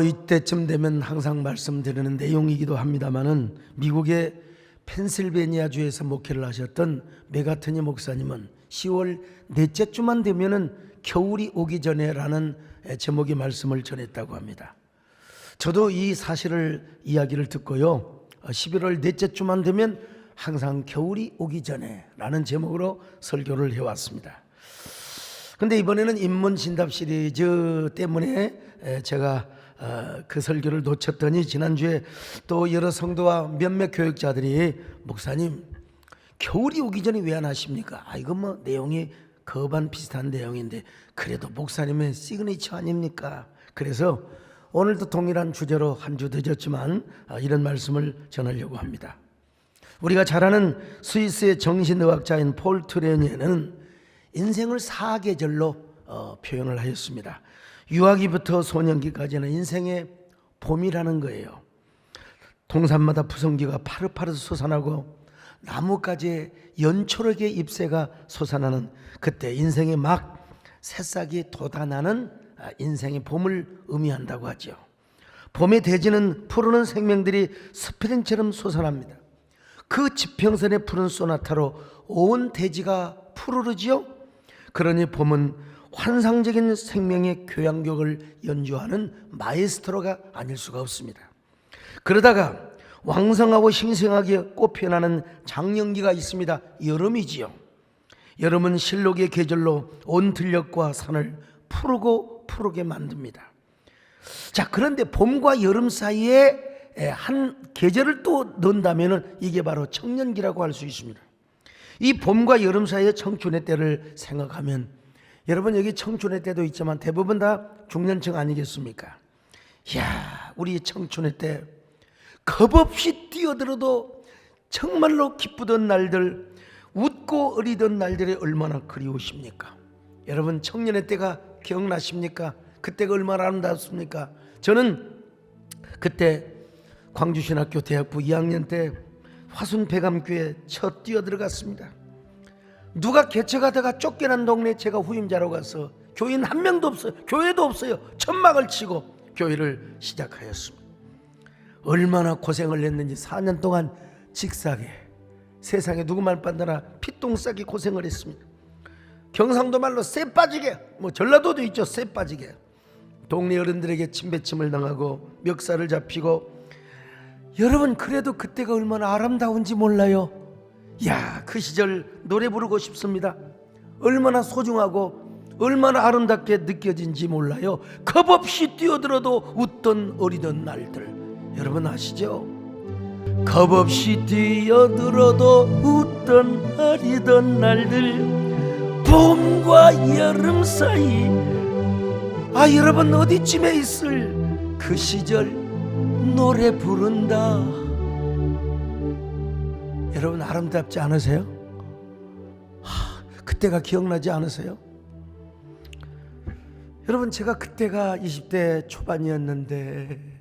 이때쯤 되면 항상 말씀드리는 내용이기도 합니다마는 미국의 펜실베니아주에서 목회를 하셨던 메가트니 목사님은 10월 넷째 주만 되면은 겨울이 오기 전에라는 제목의 말씀을 전했다고 합니다. 저도 이 사실을 이야기를 듣고요, 11월 넷째 주만 되면 항상 겨울이 오기 전에라는 제목으로 설교를 해왔습니다. 근데 이번에는 인문진답 시리즈 때문에 제가 그 설교를 놓쳤더니 지난주에 또 여러 성도와 몇몇 교육자들이 목사님 겨울이 오기 전에 왜 안 하십니까? 이건 뭐 내용이 거반 비슷한 내용인데 그래도 목사님의 시그니처 아닙니까? 그래서 오늘도 동일한 주제로 한 주 늦었지만 이런 말씀을 전하려고 합니다. 우리가 잘 아는 스위스의 정신의학자인 폴 트레니에는 인생을 4계절로 표현을 하였습니다. 유아기부터 소년기까지는 인생의 봄이라는 거예요. 동산마다 푸성기가 파릇파릇 솟아나고 나뭇가지에 연초록의 잎새가 솟아나는 그때 인생의 막 새싹이 돋아나는 인생의 봄을 의미한다고 하죠. 봄의 대지는 푸르는 생명들이 스프링처럼 솟아납니다. 그 지평선의 푸른 소나타로 온 대지가 푸르르지요. 그러니 봄은 환상적인 생명의 교향곡을 연주하는 마에스트로가 아닐 수가 없습니다. 그러다가 왕성하고 싱싱하게 꽃피어나는 장년기가 있습니다. 여름이지요. 여름은 실록의 계절로 온 들녘과 산을 푸르게 만듭니다. 자, 그런데 봄과 여름 사이에 한 계절을 또 넣는다면 이게 바로 청년기라고 할 수 있습니다. 이 봄과 여름 사이의 청춘의 때를 생각하면 여러분 여기 청춘의 때도 있지만 대부분 다 중년층 아니겠습니까? 이야, 우리 청춘의 때 겁없이 뛰어들어도 정말로 기쁘던 날들, 웃고 어리던 날들이 얼마나 그리우십니까? 여러분 청년의 때가 기억나십니까? 그때가 얼마나 아름답습니까? 저는 그때 광주신학교 대학부 2학년 때 화순배감교에 첫 뛰어들어갔습니다. 누가 개척하다가 쫓겨난 동네에 제가 후임자로 가서 교인 한 명도 없어요. 교회도 없어요. 천막을 치고 교회를 시작하였습니다. 얼마나 고생을 했는지 4년 동안 직사게 세상에 누구만 빤다나 피똥 싸게 고생을 했습니다. 경상도 말로 쇠 빠지게, 전라도도 있죠. 쇠 빠지게 동네 어른들에게 침배침을 당하고 멱살을 잡히고, 여러분 그래도 그때가 얼마나 아름다운지 몰라요? 야, 그 시절 노래 부르고 싶습니다. 얼마나 소중하고 얼마나 아름답게 느껴진지 몰라요. 겁없이 뛰어들어도 웃던 어리던 날들 여러분 아시죠? 겁없이 뛰어들어도 웃던 어리던 날들, 봄과 여름 사이, 여러분 어디쯤에 있을 그 시절 노래 부른다. 여러분 아름답지 않으세요? 그때가 기억나지 않으세요? 여러분 제가 그때가 20대 초반이었는데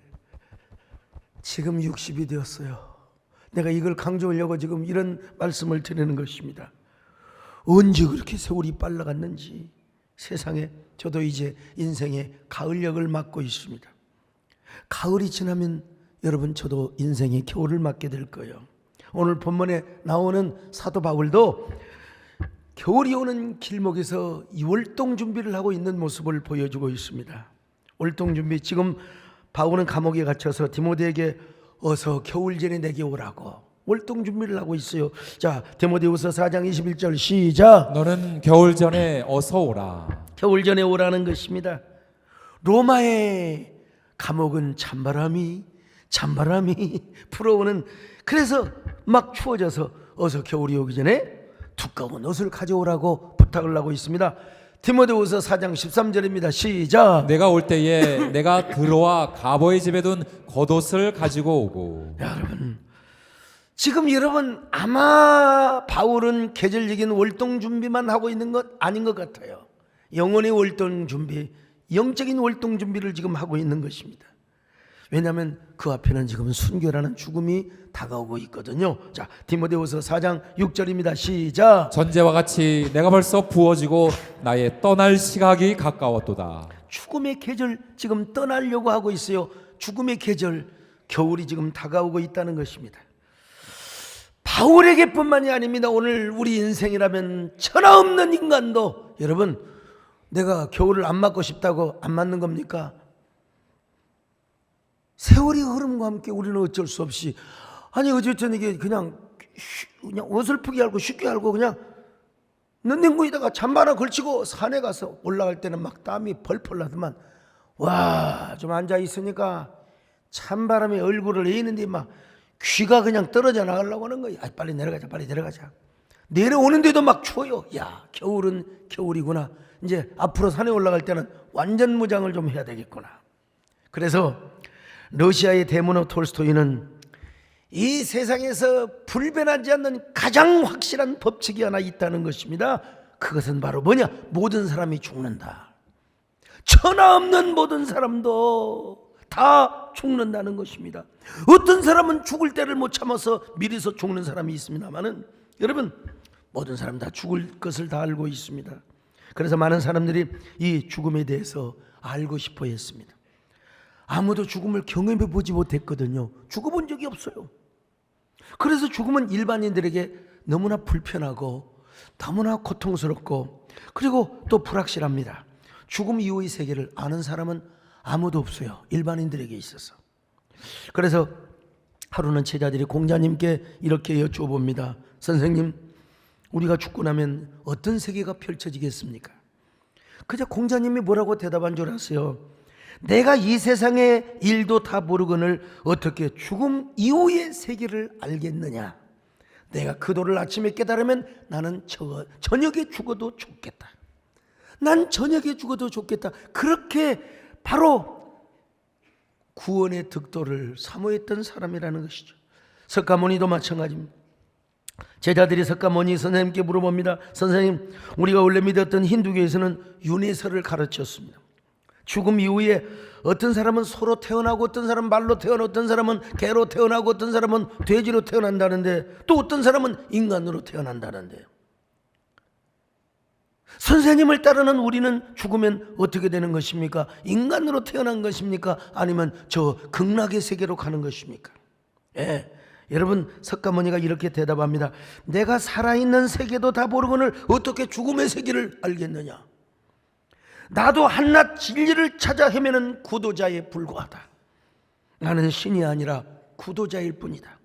지금 60이 되었어요. 내가 이걸 강조하려고 지금 이런 말씀을 드리는 것입니다. 언제 그렇게 세월이 빨라갔는지 세상에. 저도 이제 인생의 가을역을 맞고 있습니다. 가을이 지나면 여러분 저도 인생의 겨울을 맞게 될 거예요. 오늘 본문에 나오는 사도 바울도 겨울이 오는 길목에서 이 월동 준비를 하고 있는 모습을 보여주고 있습니다. 월동 준비, 지금 바울은 감옥에 갇혀서 디모데에게 어서 겨울 전에 내게 오라고 월동 준비를 하고 있어요. 자, 디모데후서 4장 21절 시작. 너는 겨울 전에 어서 오라. 겨울 전에 오라는 것입니다. 로마의 감옥은 찬바람이 불어오는, 그래서 막 추워져서 어서 겨울이 오기 전에 두꺼운 옷을 가져오라고 부탁을 하고 있습니다. 디모데후서 4장 13절입니다. 시작. 내가 올 때에 내가 들어와 가보의 집에 둔 겉옷을 가지고 오고. 여러분 지금 여러분 아마 바울은 계절적인 월동 준비만 하고 있는 것 아닌 것 같아요. 영혼의 월동 준비, 영적인 월동 준비를 지금 하고 있는 것입니다. 왜냐하면 그 앞에는 지금 순교라는 죽음이 다가오고 있거든요. 자, 디모데후서 4장 6절입니다. 시작. 전제와 같이 내가 벌써 부어지고 나의 떠날 시각이 가까웠도다. 죽음의 계절 지금 떠나려고 하고 있어요. 죽음의 계절, 겨울이 지금 다가오고 있다는 것입니다. 바울에게뿐만이 아닙니다. 오늘 우리 인생이라면 천하 없는 인간도, 여러분, 내가 겨울을 안 맞고 싶다고 안 맞는 겁니까? 세월이 흐름과 함께 우리는 어쩔 수 없이, 아니 어제 저녁에 그냥 어설프게 알고 쉽게 알고 그냥 능냉구에다가 잠바 하나 걸치고 산에 가서 올라갈 때는 막 땀이 펄펄 나더만, 와, 좀 앉아 있으니까 찬바람이 얼굴을 에이는데 막 귀가 그냥 떨어져 나가려고 하는 거야. 빨리 내려가자, 빨리 내려가자. 내려오는데도 막 추워요. 야, 겨울은 겨울이구나. 이제 앞으로 산에 올라갈 때는 완전 무장을 좀 해야 되겠구나. 그래서 러시아의 대문호 톨스토이는 이 세상에서 불변하지 않는 가장 확실한 법칙이 하나 있다는 것입니다. 그것은 바로 뭐냐? 모든 사람이 죽는다. 천하 없는 모든 사람도 다 죽는다는 것입니다. 어떤 사람은 죽을 때를 못 참아서 미리서 죽는 사람이 있습니다만은, 여러분, 모든 사람 다 죽을 것을 다 알고 있습니다. 그래서 많은 사람들이 이 죽음에 대해서 알고 싶어 했습니다. 아무도 죽음을 경험해 보지 못했거든요. 죽어본 적이 없어요. 그래서 죽음은 일반인들에게 너무나 불편하고 너무나 고통스럽고, 그리고 또 불확실합니다. 죽음 이후의 세계를 아는 사람은 아무도 없어요. 일반인들에게 있어서. 그래서 하루는 제자들이 공자님께 이렇게 여쭈어봅니다. 선생님, 우리가 죽고 나면 어떤 세계가 펼쳐지겠습니까? 그저 공자님이 뭐라고 대답한 줄 아세요? 내가 이 세상의 일도 다 모르거늘 어떻게 죽음 이후의 세계를 알겠느냐? 내가 그 도를 아침에 깨달으면 나는 저녁에 죽어도 좋겠다. 난 저녁에 죽어도 좋겠다. 그렇게 바로 구원의 득도를 사모했던 사람이라는 것이죠. 석가모니도 마찬가지입니다. 제자들이 석가모니 선생님께 물어봅니다. 선생님, 우리가 원래 믿었던 힌두교에서는 윤회설을 가르쳤습니다. 죽음 이후에 어떤 사람은 소로 태어나고, 어떤 사람은 말로 태어나고, 어떤 사람은 개로 태어나고, 어떤 사람은 돼지로 태어난다는데, 또 어떤 사람은 인간으로 태어난다는데, 선생님을 따르는 우리는 죽으면 어떻게 되는 것입니까? 인간으로 태어난 것입니까? 아니면 저 극락의 세계로 가는 것입니까? 예, 여러분, 석가모니가 이렇게 대답합니다. 내가 살아있는 세계도 다 모르거늘 어떻게 죽음의 세계를 알겠느냐? 나도 한낱 진리를 찾아 헤매는 구도자에 불과하다. 나는 신이 아니라 구도자일 뿐이다.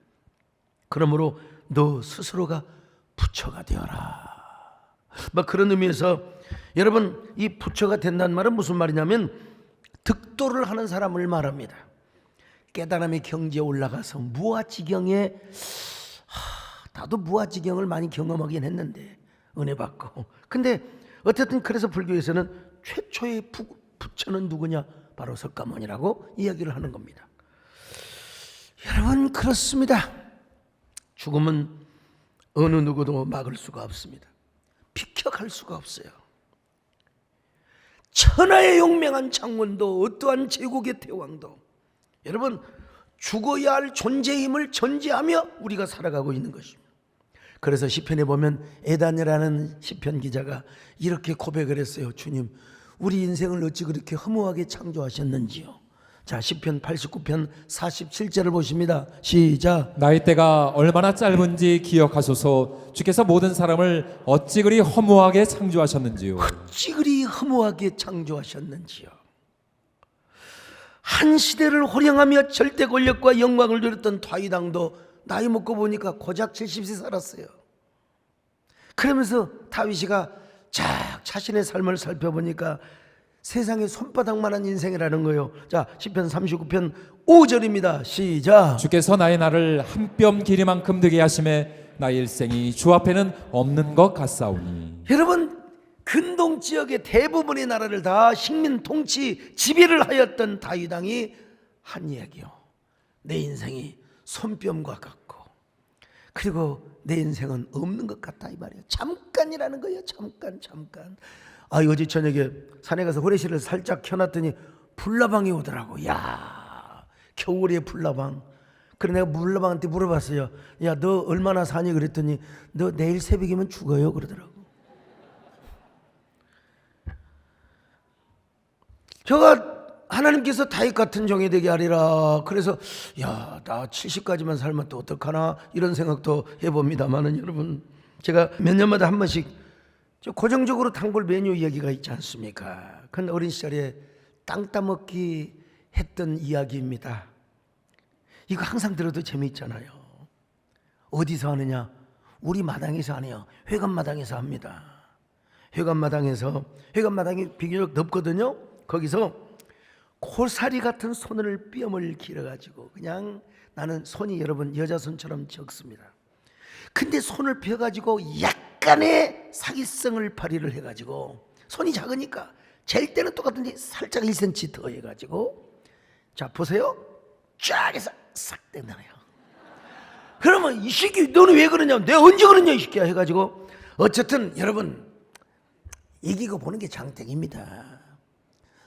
그러므로 너 스스로가 부처가 되어라. 막 그런 의미에서, 여러분, 이 부처가 된다는 말은 무슨 말이냐면 득도를 하는 사람을 말합니다. 깨달음의 경지에 올라가서 무아지경에, 나도 무아지경을 많이 경험하긴 했는데 은혜 받고, 근데 어쨌든 그래서 불교에서는 최초의 부처는 누구냐? 바로 석가모니라고 이야기를 하는 겁니다. 여러분, 그렇습니다. 죽음은 어느 누구도 막을 수가 없습니다. 비켜갈 수가 없어요. 천하의 용맹한 창원도, 어떠한 제국의 태왕도, 여러분, 죽어야 할 존재의 힘을 전제하며 우리가 살아가고 있는 것입니다. 그래서 시편에 보면 에단이라는 시편 기자가 이렇게 고백을 했어요. 주님, 우리 인생을 어찌 그렇게 허무하게 창조하셨는지요. 자, 시편 89편 47절을 보십니다. 시작. 나의 때가 얼마나 짧은지 기억하소서. 주께서 모든 사람을 어찌 그리 허무하게 창조하셨는지요. 어찌 그리 허무하게 창조하셨는지요. 한 시대를 호령하며 절대 권력과 영광을 누렸던 다윗왕도 나이 먹고 보니까 고작 70세 살았어요. 그러면서 다윗이가 자신의 삶을 살펴보니까 세상에 손바닥만한 인생이라는 거예요. 자, 시편 39편 5절입니다. 시작. 주께서 나의 날을 한 뼘 길이만큼 되게 하심에 나의 일생이 주 앞에는 없는 것 같사오니. 여러분, 근동 지역의 대부분의 나라를 다 식민 통치 지배를 하였던 다윗 왕이 한 이야기요. 내 인생이 손뼘과 같고, 그리고 내 인생은 없는 것 같다, 이 말이에요. 잠깐이라는 거예요. 잠깐. 어제 저녁에 산에 가서 후레쉬를 살짝 켜놨더니 불나방이 오더라고. 야, 겨울에 불나방. 그래 내가 불나방한테 물어봤어요. 야, 너 얼마나 사니? 그랬더니 너 내일 새벽이면 죽어요, 그러더라고. 저가 하나님께서 다윗 같은 종이 되게 하리라. 그래서 야, 나 70까지만 살면 또 어떡하나 이런 생각도 해봅니다만은, 여러분, 제가 몇 년마다 한 번씩 고정적으로 단골 메뉴 이야기가 있지 않습니까? 그건 어린 시절에 땅 따먹기 했던 이야기입니다. 이거 항상 들어도 재미있잖아요. 어디서 하느냐? 우리 마당에서 하네요. 회관마당에서 합니다. 회관마당이 비교적 넓거든요. 거기서 고사리 같은 손을 뼘을 길어가지고, 그냥 나는 손이 여러분 여자 손처럼 적습니다. 근데 손을 펴가지고 약간의 사기성을 발휘를 해가지고, 손이 작으니까 잴 때는 똑같은데 살짝 1cm 더 해가지고, 자 보세요, 쫙 해서 싹 떼나요. 그러면 이 새끼 너는 왜 그러냐, 내가 언제 그러냐 이 새끼야 해가지고, 어쨌든 여러분, 이기고 보는 게 장땡입니다.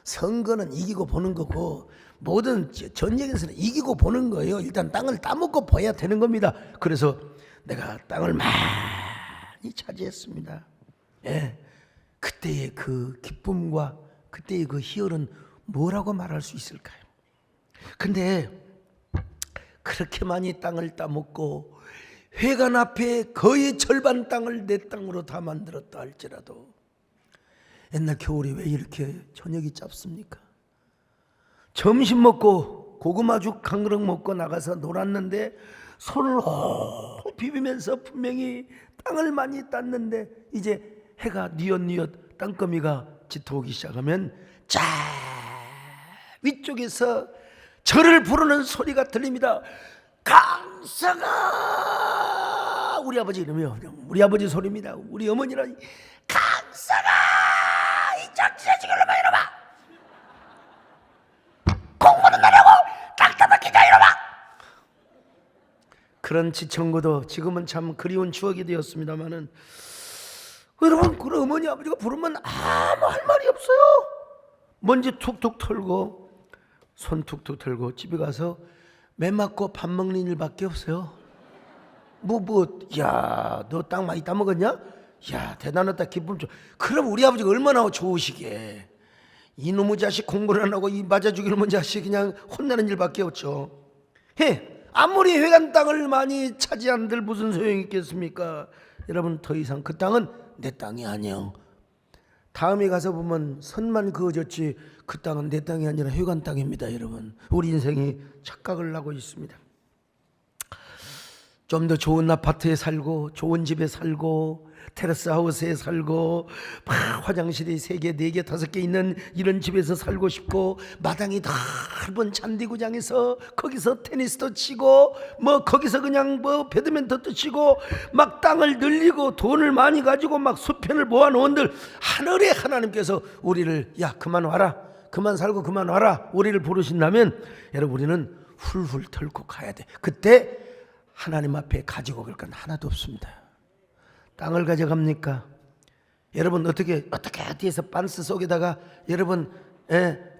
선거는 이기고 보는 거고, 모든 전쟁에서는 이기고 보는 거예요. 일단 땅을 따먹고 봐야 되는 겁니다. 그래서 내가 땅을 많이 차지했습니다. 예, 그때의 그 기쁨과 그때의 그 희열은 뭐라고 말할 수 있을까요? 근데 그렇게 많이 땅을 따먹고 회관 앞에 거의 절반 땅을 내 땅으로 다 만들었다 할지라도, 옛날 겨울에 왜 이렇게 저녁이 짧습니까? 점심 먹고 고구마죽 한 그릇 먹고 나가서 놀았는데 손을 홀 비비면서 분명히 땅을 많이 땄는데, 이제 해가 뉘엿뉘엿 땅거미가 짙어오기 시작하면 자 위쪽에서 저를 부르는 소리가 들립니다. 강사가, 우리 아버지 이름이요. 우리 아버지 소리입니다. 우리 어머니라, 강사가 이장지자지가 이놈아, 이놈아, 공부는 나라고 땅 따먹기다 이놈아. 그런 지청구도 지금은 참 그리운 추억이 되었습니다마는, 여러분, 그 어머니 아버지가 부르면 아무 할 말이 없어요. 먼지 툭툭 털고 손 툭툭 털고 집에 가서 매 맞고 밥 먹는 일밖에 없어요. 야, 너 땅 많이 따먹었냐? 야, 대단하다, 기쁨 좀. 그럼 우리 아버지가 얼마나 좋으시게. 이놈의 자식 공부를 안 하고 이 맞아 죽일 놈의 자식 그냥 혼나는 일밖에 없죠. 아무리 회관 땅을 많이 차지한들 무슨 소용이 있겠습니까? 여러분, 더 이상 그 땅은 내 땅이 아니에요. 다음에 가서 보면 선만 그어졌지 그 땅은 내 땅이 아니라 회관 땅입니다. 여러분, 우리 인생이 착각을 하고 있습니다. 좀 더 좋은 아파트에 살고, 좋은 집에 살고, 테라스 하우스에 살고, 화장실이 3개, 4개, 5개 있는 이런 집에서 살고 싶고, 마당이 넓은 잔디구장에서 거기서 테니스도 치고, 거기서 그냥 배드민턴도 치고, 막 땅을 늘리고 돈을 많이 가지고 막 수편을 모아놓은들, 하늘에 하나님께서 우리를, 야 그만 와라, 그만 살고 그만 와라, 우리를 부르신다면, 여러분, 우리는 훌훌 털고 가야 돼. 그때 하나님 앞에 가지고 갈 건 하나도 없습니다. 땅을 가져갑니까? 여러분, 어떻게 어디에서 반스 속에다가 여러분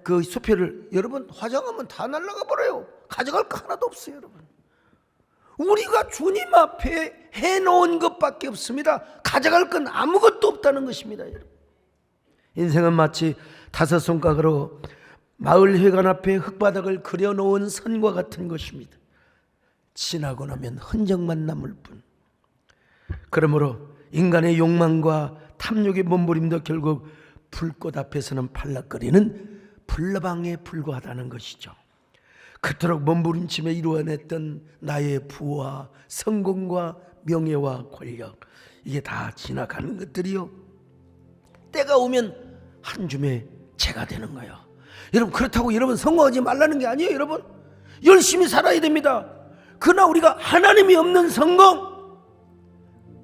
그 수표를 여러분 화장하면 다 날아가 버려요. 가져갈 거 하나도 없어요. 여러분, 우리가 주님 앞에 해놓은 것밖에 없습니다. 가져갈 건 아무것도 없다는 것입니다. 여러분, 인생은 마치 5 손가락으로 마을 회관 앞에 흙바닥을 그려놓은 선과 같은 것입니다. 지나고 나면 흔적만 남을 뿐. 그러므로 인간의 욕망과 탐욕의 몸부림도 결국 불꽃 앞에서는 팔락거리는 불나방에 불과하다는 것이죠. 그토록 몸부림치며 이루어냈던 나의 부와 성공과 명예와 권력, 이게 다 지나가는 것들이요, 때가 오면 한 줌의 재가 되는 거예요. 여러분, 그렇다고 여러분 성공하지 말라는 게 아니에요. 여러분, 열심히 살아야 됩니다. 그러나 우리가 하나님이 없는 성공,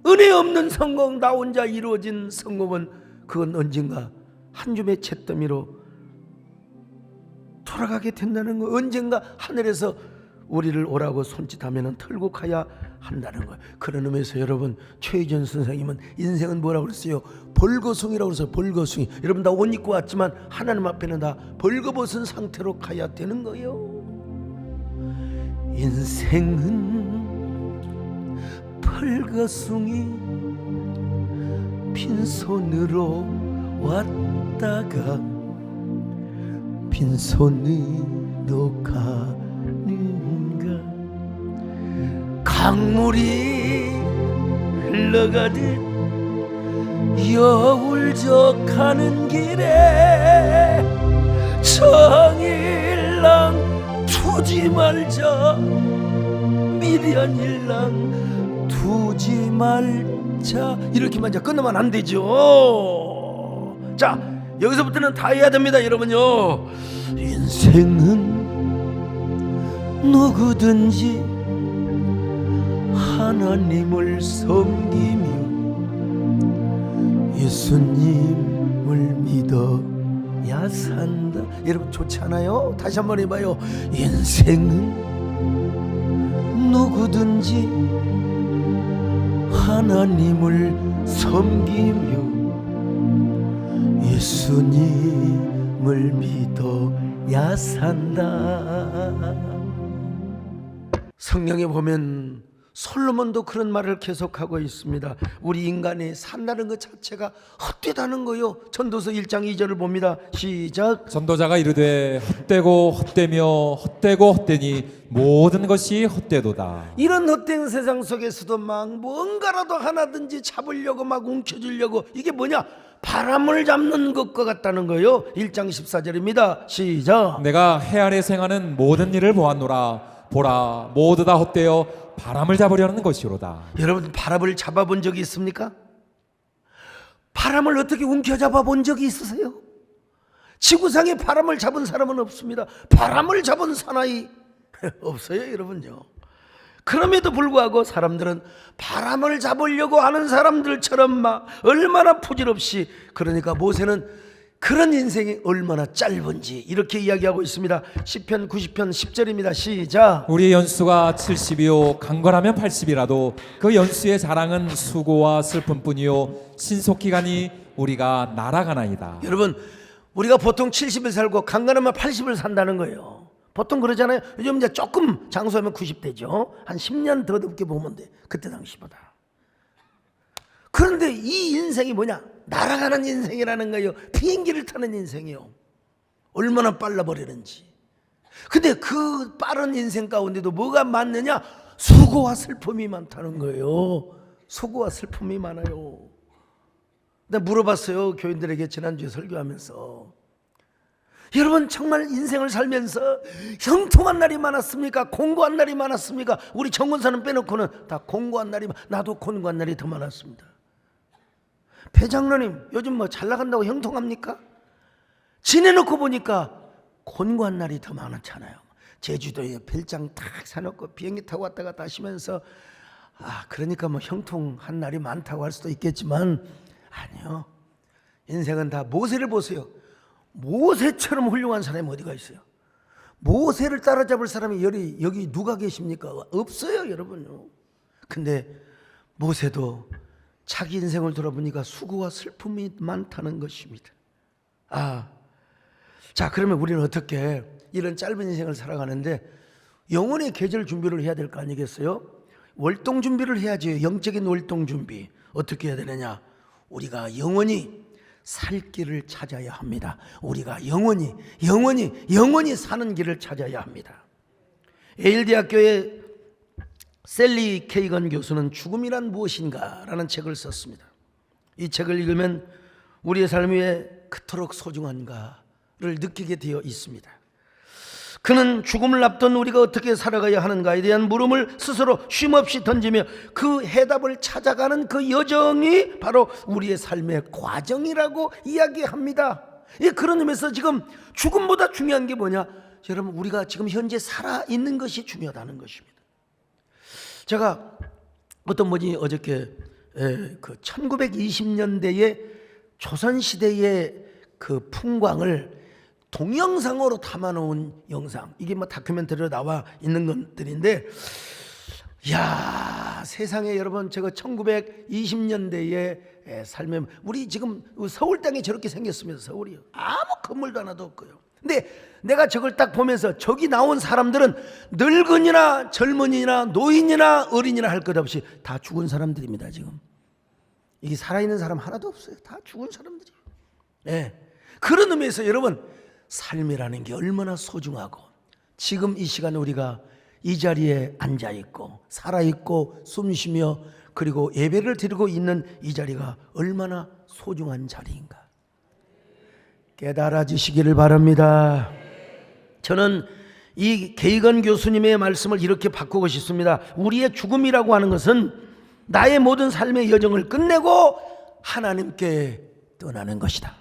은혜 없는 성공, 나 혼자 이루어진 성공은 그건 언젠가 한 줌의 잿더미로 돌아가게 된다는 거. 언젠가 하늘에서 우리를 오라고 손짓하면 털고 가야 한다는 거예요. 그런 의미에서 여러분, 최희준 선생님은 인생은 뭐라고 그랬어요? 벌거숭이라고 그랬어요. 벌거숭이. 여러분, 다 옷 입고 왔지만 하나님 앞에는 다 벌거벗은 상태로 가야 되는 거예요. 인생은 벌거숭이, 빈손으로 왔다가 빈손으로 가는가 강물이 흘러가듯 여울적하는 길에 정일랑 두지 말자 미련일랑 두지 말자 이렇게만 이제 끝나면 안 되죠. 자 여기서부터는 다 해야 됩니다 여러분요. 인생은 누구든지 하나님을 섬기며 예수님을 믿어야 산다. 여러분 좋지 않아요? 다시 한번 해봐요. 인생은 누구든지 하나님을 섬기며 예수님을 믿어야 산다. 성경에 보면 솔로몬도 그런 말을 계속하고 있습니다. 우리 인간이 산다는 것 자체가 헛되다는 거요. 전도서 1장 2절을 봅니다. 시작. 전도자가 이르되 헛되고 헛되며 헛되고 헛되니 모든 것이 헛되도다. 이런 헛된 세상 속에서도 막 뭔가라도 하나든지 잡으려고 막 움켜쥐려고 이게 뭐냐? 바람을 잡는 것과 같다는 거예요. 1장 14절입니다. 시작. 내가 해 아래 생하는 모든 일을 보았노라. 보라 모두 다 헛되어 바람을 잡으려는 것이로다. 여러분 바람을 잡아본 적이 있습니까? 바람을 어떻게 움켜잡아 본 적이 있으세요? 지구상에 바람을 잡은 사람은 없습니다. 바람을 잡은 사나이 없어요 여러분요. 그럼에도 불구하고 사람들은 바람을 잡으려고 하는 사람들처럼 막 얼마나 부질없이, 그러니까 모세는 그런 인생이 얼마나 짧은지 이렇게 이야기하고 있습니다. 시편 90편 10절입니다. 시작. 우리의 연수가 70이요 강건하면 80이라도 그 연수의 자랑은 수고와 슬픔뿐이요 신속히 가니 우리가 날아가나이다. 여러분 우리가 보통 70을 살고 강건하면 80을 산다는 거예요. 보통 그러잖아요. 요즘 이제 조금 장수하면 90대죠. 한 10년 더 높게 보면 돼. 그때 당시보다. 그런데 이 인생이 뭐냐? 날아가는 인생이라는 거예요. 비행기를 타는 인생이요. 얼마나 빨라 버리는지. 근데 그 빠른 인생 가운데도 뭐가 많느냐? 수고와 슬픔이 많다는 거예요. 수고와 슬픔이 많아요. 내가 물어봤어요. 교인들에게 지난주에 설교하면서. 여러분 정말 인생을 살면서 형통한 날이 많았습니까? 공고한 날이 많았습니까? 우리 정권사는 빼놓고는 다 공고한 날이, 나도 공고한 날이 더 많았습니다. 배장로님 요즘 뭐 잘 나간다고 형통합니까? 지내놓고 보니까 곤고한 날이 더 많았잖아요. 제주도에 별장 탁 사놓고 비행기 타고 왔다 갔다 하시면서 그러니까 뭐 형통한 날이 많다고 할 수도 있겠지만 아니요. 인생은 다 모세를 보세요. 모세처럼 훌륭한 사람이 어디가 있어요? 모세를 따라잡을 사람이 여기 누가 계십니까? 없어요 여러분요. 근데 모세도 자기 인생을 돌아보니까 수고와 슬픔이 많다는 것입니다. 자 그러면 우리는 어떻게 이런 짧은 인생을 살아가는데 영혼의 계절 준비를 해야 될 거 아니겠어요? 월동 준비를 해야지. 영적인 월동 준비. 어떻게 해야 되느냐? 우리가 영원히 살 길을 찾아야 합니다. 우리가 영원히 사는 길을 찾아야 합니다. 예일 대학교의 셀리 케이건 교수는 죽음이란 무엇인가 라는 책을 썼습니다. 이 책을 읽으면 우리의 삶이 왜 그토록 소중한가를 느끼게 되어 있습니다. 그는 죽음을 앞둔 우리가 어떻게 살아가야 하는가에 대한 물음을 스스로 쉼없이 던지며 그 해답을 찾아가는 그 여정이 바로 우리의 삶의 과정이라고 이야기합니다. 그런 의미에서 지금 죽음보다 중요한 게 뭐냐? 여러분 우리가 지금 현재 살아있는 것이 중요하다는 것입니다. 제가 어떤 분이 어저께 그 1920년대의 조선시대의 그 풍광을 동영상으로 담아놓은 영상, 이게 뭐 다큐멘터리로 나와 있는 것들인데, 야 세상에 여러분, 제가 1920년대의 삶에 우리 지금 서울 땅이 저렇게 생겼으면서 서울이요, 아무 건물도 하나도 없고요. 근데 내가 저걸 딱 보면서 저기 나온 사람들은 늙은이나 젊은이나 노인이나 어린이나 할 것 없이 다 죽은 사람들입니다. 지금 이게 살아있는 사람 하나도 없어요. 다 죽은 사람들이에요. 그런 의미에서 여러분, 삶이라는 게 얼마나 소중하고 지금 이 시간 우리가 이 자리에 앉아 있고 살아 있고 숨쉬며 그리고 예배를 드리고 있는 이 자리가 얼마나 소중한 자리인가 깨달아지시기를 바랍니다. 저는 이 계희건 교수님의 말씀을 이렇게 바꾸고 싶습니다. 우리의 죽음이라고 하는 것은 나의 모든 삶의 여정을 끝내고 하나님께 떠나는 것이다.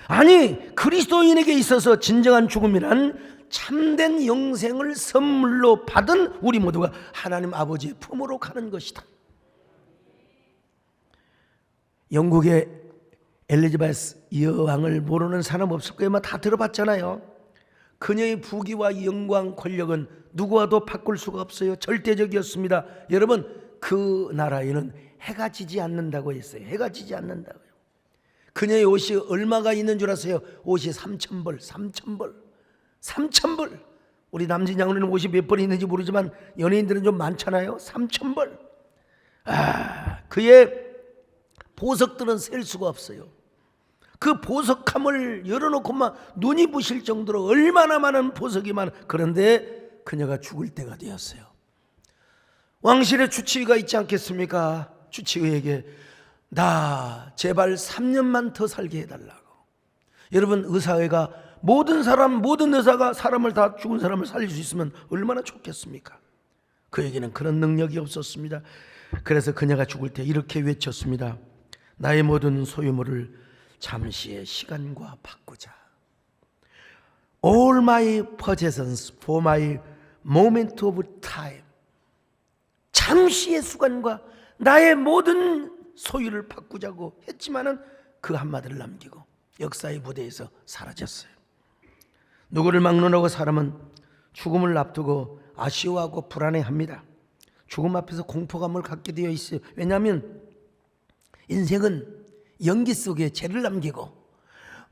아니, 그리스도인에게 있어서 진정한 죽음이란 참된 영생을 선물로 받은 우리 모두가 하나님 아버지의 품으로 가는 것이다. 영국의 엘리자베스 여왕을 모르는 사람 없을 거예요. 다 들어봤잖아요. 그녀의 부귀와 영광, 권력은 누구와도 바꿀 수가 없어요. 절대적이었습니다. 여러분, 그 나라에는 해가 지지 않는다고 했어요. 해가 지지 않는다고요. 그녀의 옷이 얼마가 있는 줄 아세요? 옷이 3,000벌, 3,000벌, 3,000벌. 우리 남진 장로는 옷이 몇 벌이 있는지 모르지만 연예인들은 좀 많잖아요. 3,000벌. 그의 보석들은 셀 수가 없어요. 그 보석함을 열어놓고 막 눈이 부실 정도로 얼마나 많은 보석이 많아. 그런데 그녀가 죽을 때가 되었어요. 왕실의 주치의가 있지 않겠습니까? 주치의에게 나 제발 3년만 더 살게 해달라고. 여러분, 의사회가 모든 의사가 사람을 다 죽은 사람을 살릴 수 있으면 얼마나 좋겠습니까? 그에게는 그런 능력이 없었습니다. 그래서 그녀가 죽을 때 이렇게 외쳤습니다. 나의 모든 소유물을 잠시의 시간과 바꾸자. All my possessions for my moment of time. 잠시의 수간과 나의 모든 소유를 바꾸자고 했지만은 그 한마디를 남기고 역사의 무대에서 사라졌어요. 누구를 막론하고 사람은 죽음을 앞두고 아쉬워하고 불안해합니다. 죽음 앞에서 공포감을 갖게 되어 있어요. 왜냐하면 인생은 연기 속에 죄를 남기고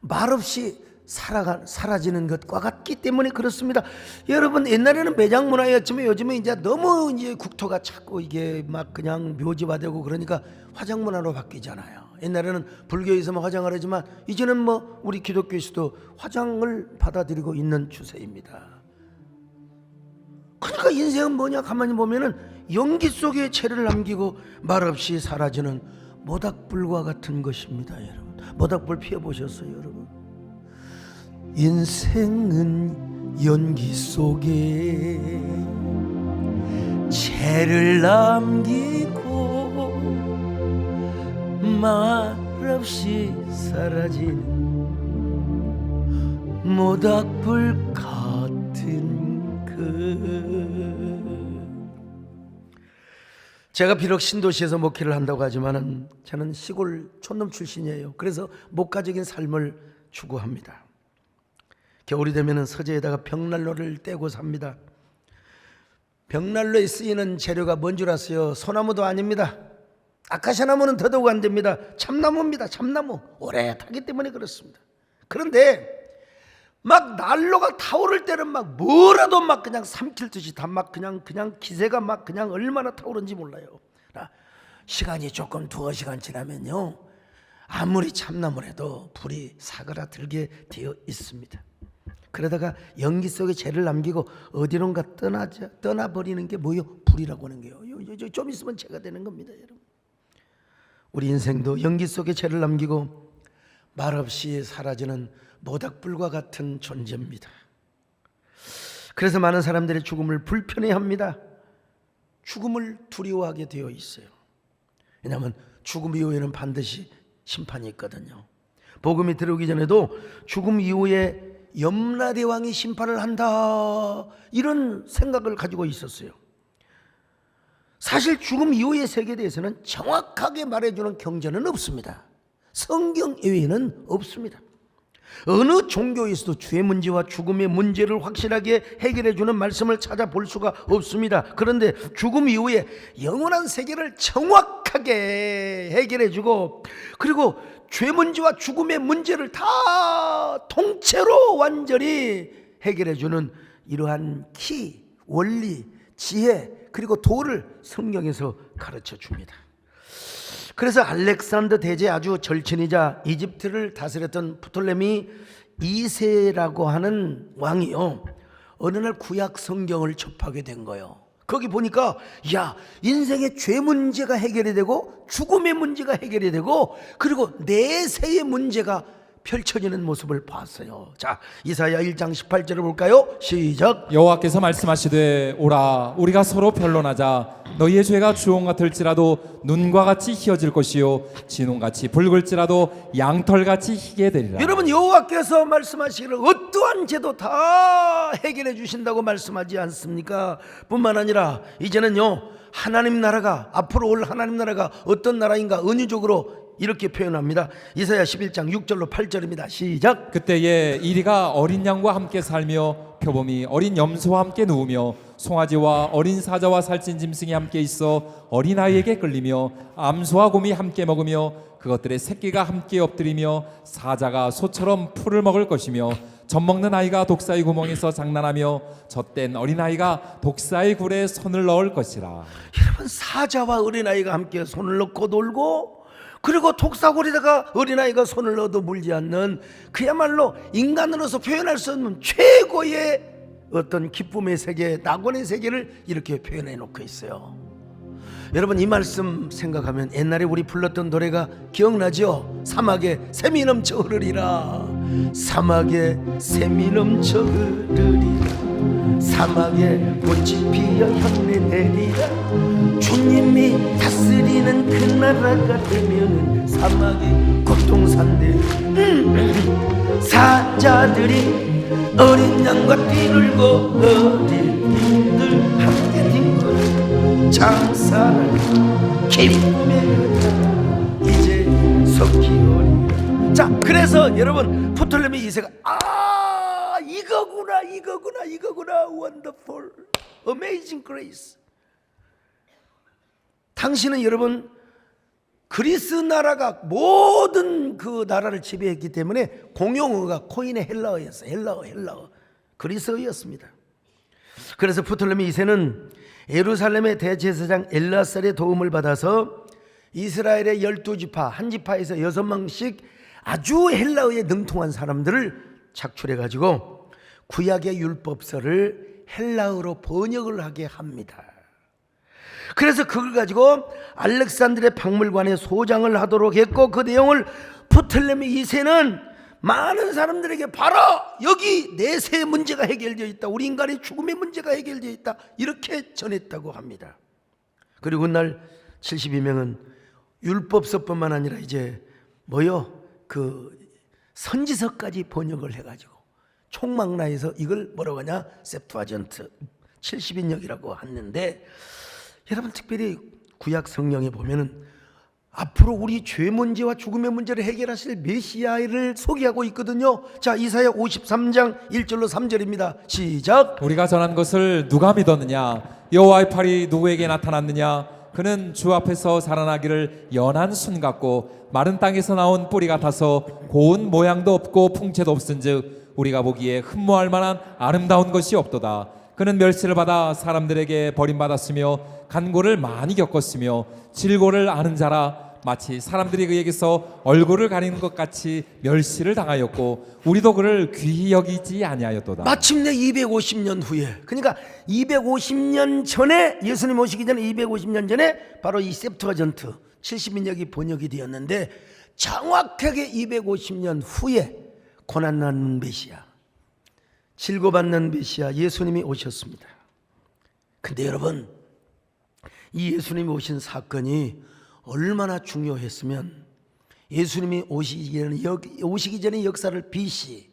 말없이 사라지는 것과 같기 때문에 그렇습니다. 여러분, 옛날에는 매장 문화였지만 요즘은 이제 너무 이제 국토가 자꾸 이게 막 그냥 묘지화되고 그러니까 화장 문화로 바뀌잖아요. 옛날에는 불교에서만 화장을 하지만 이제는 뭐 우리 기독교에서도 화장을 받아들이고 있는 추세입니다. 그러니까 인생은 뭐냐 가만히 보면은 연기 속에 죄를 남기고 말없이 사라지는 모닥불과 같은 것입니다. 여러분, 모닥불 피워보셨어요? 여러분, 인생은 연기 속에 죄를 남기고 말없이 사라지는 모닥불 같은 것. 제가 비록 신도시에서 목회를 한다고 하지만은 저는 시골 촌놈 출신이에요. 그래서 목가적인 삶을 추구합니다. 겨울이 되면은 서재에다가 벽난로를 떼고 삽니다. 벽난로에 쓰이는 재료가 뭔 줄 아세요? 소나무도 아닙니다. 아카시아 나무는 더더욱 안 됩니다. 참나무입니다. 참나무. 오래 타기 때문에 그렇습니다. 그런데 막 난로가 타오를 때는 막 뭐라도 막 그냥 삼킬 듯이 다 막 그냥 기세가 막 그냥 얼마나 타오른지 몰라요. 시간이 조금 두어 시간 지나면요, 아무리 참나무라도 불이 사그라들게 되어 있습니다. 그러다가 연기 속에 죄를 남기고 어디론가 떠나버리는 게 뭐요? 불이라고 하는 게요. 좀 있으면 죄가 되는 겁니다, 여러분. 우리 인생도 연기 속에 죄를 남기고 말없이 사라지는 모닥불과 같은 존재입니다. 그래서 많은 사람들이 죽음을 불편해합니다. 죽음을 두려워하게 되어 있어요. 왜냐하면 죽음 이후에는 반드시 심판이 있거든요. 복음이 들어오기 전에도 죽음 이후에 염라대왕이 심판을 한다, 이런 생각을 가지고 있었어요. 사실 죽음 이후의 세계에 대해서는 정확하게 말해주는 경전은 없습니다. 성경 외에는 없습니다. 어느 종교에서도 죄 문제와 죽음의 문제를 확실하게 해결해주는 말씀을 찾아볼 수가 없습니다. 그런데 죽음 이후에 영원한 세계를 정확하게 해결해주고, 그리고 죄 문제와 죽음의 문제를 다 통째로 완전히 해결해주는 이러한 원리, 지혜, 그리고 도를 성경에서 가르쳐 줍니다. 그래서 알렉산더 대제 아주 절친이자 이집트를 다스렸던 프톨레미 이새라고 하는 왕이요, 어느 날 구약 성경을 접하게 된 거예요. 거기 보니까 야, 인생의 죄 문제가 해결이 되고 죽음의 문제가 해결이 되고 그리고 내세의 문제가 펼쳐지는 모습을 봤어요. 자, 이사야 1장 18절을 볼까요? 시작. 여호와께서 말씀하시되 오라 우리가 서로 변론하자. 너희의 죄가 주홍 같을지라도 눈과 같이 희어질 것이요 진홍같이 붉을지라도 양털같이 희게 되리라. 여러분, 여호와께서 말씀하시기를 어떠한 죄도 다 해결해 주신다고 말씀하지 않습니까? 뿐만 아니라 이제는요, 하나님 나라가, 앞으로 올 하나님 나라가 어떤 나라인가 은유적으로 이렇게 표현합니다. 이사야 11장 6절로 8절입니다. 시작. 그때에 이리가 어린 양과 함께 살며 표범이 어린 염소와 함께 누우며 송아지와 어린 사자와 살찐 짐승이 함께 있어 어린아이에게 끌리며 암소와 곰이 함께 먹으며 그것들의 새끼가 함께 엎드리며 사자가 소처럼 풀을 먹을 것이며 젖먹는 아이가 독사의 구멍에서 장난하며 젖된 어린아이가 독사의 굴에 손을 넣을 것이라. 여러분, 사자와 어린아이가 함께 손을 넣고 놀고 그리고 독사골에다가 어린아이가 손을 넣어도 물지 않는, 그야말로 인간으로서 표현할 수 없는 최고의 어떤 기쁨의 세계, 낙원의 세계를 이렇게 표현해 놓고 있어요. 여러분, 이 말씀 생각하면 옛날에 우리 불렀던 노래가 기억나죠? 사막에 샘이 넘쳐 흐르리라. 사막에 샘이 넘쳐 흐르리라. 사막에 꽃이 피어 향내 내리라. 주님이 다스리는 그 나라가 되면은 사막이 고통산대. 사자들이 어린 양과 뛰놀고 어린 띠들 함께 뒹굴 장사는 기쁨의 은혜가 이제 섞이오리라. 자, 그래서 여러분, 프톨레미 2세가 이거구나 wonderful amazing grace. 당신은 여러분, 그리스 나라가 모든 그 나라를 지배했기 때문에 공용어가 코인의 헬라어였어요. 헬라어 그리스어였습니다. 그래서 프톨레미 2세는 예루살렘의 대제사장 엘라살의 도움을 받아서 이스라엘의 12지파 한 지파에서 6명씩 아주 헬라어에 능통한 사람들을 착출해 가지고 구약의 율법서를 헬라어로 번역을 하게 합니다. 그래서 그걸 가지고 알렉산드리아 박물관에 소장을 하도록 했고, 그 내용을 프톨레미 2세는 많은 사람들에게 봐라, 여기 내세의 문제가 해결되어 있다, 우리 인간의 죽음의 문제가 해결되어 있다, 이렇게 전했다고 합니다. 그리고 그날 72명은 율법서뿐만 아니라 이제 그 선지서까지 번역을 해가지고 총망라해서 이걸 뭐라고 하냐, septuagin트 70인역이라고 하는데, 여러분, 특별히 구약 성경에 보면은 앞으로 우리 죄 문제와 죽음의 문제를 해결하실 메시아를 소개하고 있거든요. 자, 이사야 53장 1절로 3절입니다. 시작. 우리가 전한 것을 누가 믿었느냐? 여호와의 팔이 누구에게 나타났느냐? 그는 주 앞에서 살아나기를 연한 순 같고 마른 땅에서 나온 뿌리 같아서 고운 모양도 없고 풍채도 없은즉 우리가 보기에 흠모할 만한 아름다운 것이 없도다. 그는 멸시를 받아 사람들에게 버림받았으며 간고를 많이 겪었으며 질고를 아는 자라. 마치 사람들이 그에게서 얼굴을 가리는 것 같이 멸시를 당하였고 우리도 그를 귀히 여기지 아니하였도다. 마침내 250년 후에, 그러니까 250년 전에, 예수님 오시기 전에 250년 전에 바로 이 septuagin트 70인역이 번역이 되었는데, 정확하게 250년 후에 고난받는 메시아, 질고받는 메시아 예수님이 오셨습니다. 근데 여러분, 이 예수님이 오신 사건이 얼마나 중요했으면, 예수님이 오시기 전에 역사를 BC,